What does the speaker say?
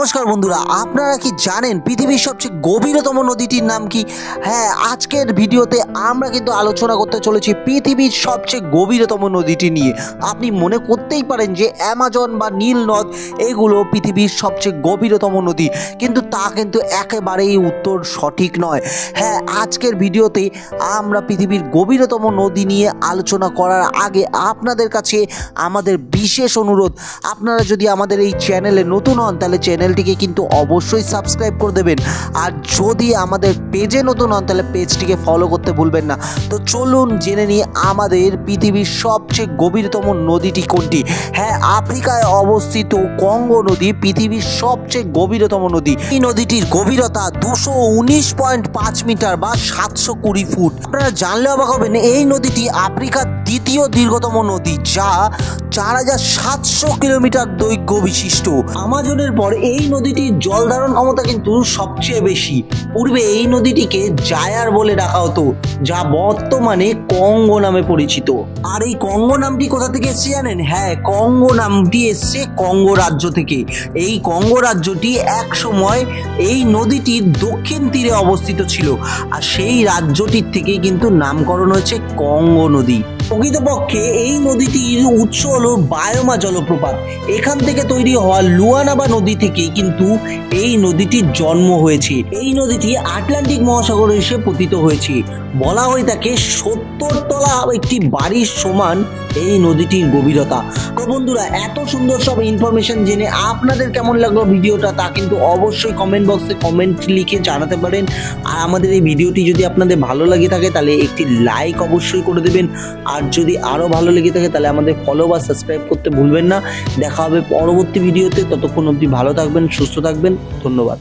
নমস্কার বন্ধুরা, আপনারা কি জানেন পৃথিবীর সবচেয়ে গভীরতম নদীটির নাম কি? হ্যাঁ, আজকের ভিডিওতে আমরা কিন্তু আলোচনা করতে চলেছি পৃথিবীর সবচেয়ে গভীরতম নদীটি নিয়ে। আপনি মনে করতেই পারেন যে অ্যামাজন বা নীল নদ এগুলো পৃথিবীর সবচেয়ে গভীরতম নদী, কিন্তু তা কিন্তু একেবারেই উত্তর সঠিক নয়। হ্যাঁ, আজকের ভিডিওতে আমরা পৃথিবীর গভীরতম নদী নিয়ে আলোচনা করার আগে আপনাদের কাছে আমাদের বিশেষ অনুরোধ, আপনারা যদি আমাদের এই চ্যানেলে নতুন হন তাহলে চ্যানেলটিকে কিন্তু অবশ্যই সাবস্ক্রাইব করে দেবেন, আর যদি আমাদের পেজে নতুন হন তাহলে পেজটিকে ফলো করতে ভুলবেন না। তো চলুন জেনে নিই আমাদের পৃথিবীর সবচেয়ে গভীরতম নদীটি কোনটি। হ্যাঁ, আফ্রিকায় অবস্থিত কঙ্গো নদী পৃথিবীর সবচেয়ে গভীরতম নদী। এই নদীটির গভীরতা 219.5 মিটার বা 720 ফুট। আপনারা জানলে অবাক হবেন, এই নদীটি আফ্রিকার দ্বিতীয় দীর্ঘতম নদী, যা 4700 কিলোমিটার দৈর্ঘ্য বিশিষ্ট। আমাজনের পর এই নদীটির জল ধারণ ক্ষমতা কিন্তু সবচেয়ে বেশি। পূর্বে এই নদীটিকে জায়ার বলে ডাকা হতো, যা বর্তমানে কঙ্গো নামে পরিচিত। আর এই কঙ্গো নামটি কোথা থেকে এসেছে জানেন? হ্যাঁ, কঙ্গো নামটি এসছে কঙ্গো রাজ্য থেকে। এই কঙ্গো রাজ্যটি এক সময় এই নদীটির দক্ষিণ তীরে অবস্থিত ছিল, আর সেই রাজ্যটির থেকে কিন্তু নামকরণ হয়েছে কঙ্গো নদী। প্রকৃতপক্ষে এই নদীটির উৎস হলো বায়োমা জলপ্রপাত। এখান থেকে তৈরি হওয়া লুয়ানাবা নদী থেকে কিন্তু এই নদীটির জন্ম হয়েছে। এই নদীটি আটলান্টিক মহাসাগরে এসে পতিত হয়েছে। বলা হয়ে থাকে 70 তলা একটি বাড়ির সমান এই নদীটির গভীরতা। তো বন্ধুরা, এত সুন্দর সব ইনফরমেশন জেনে আপনাদের কেমন লাগলো ভিডিওটা তা কিন্তু অবশ্যই কমেন্ট বক্সে কমেন্ট লিখে জানাতে পারেন। আর আমাদের এই ভিডিওটি যদি আপনাদের ভালো লাগে থাকে তাহলে একটি লাইক অবশ্যই করে দেবেন, আর যদি আরও ভালো লেগে থাকে তাহলে আমাদের ফলো বা সাবস্ক্রাইব করতে ভুলবেন না। দেখা হবে পরবর্তী ভিডিওতে, ততক্ষণ অবধি ভালো থাকবেন, সুস্থ থাকবেন, ধন্যবাদ।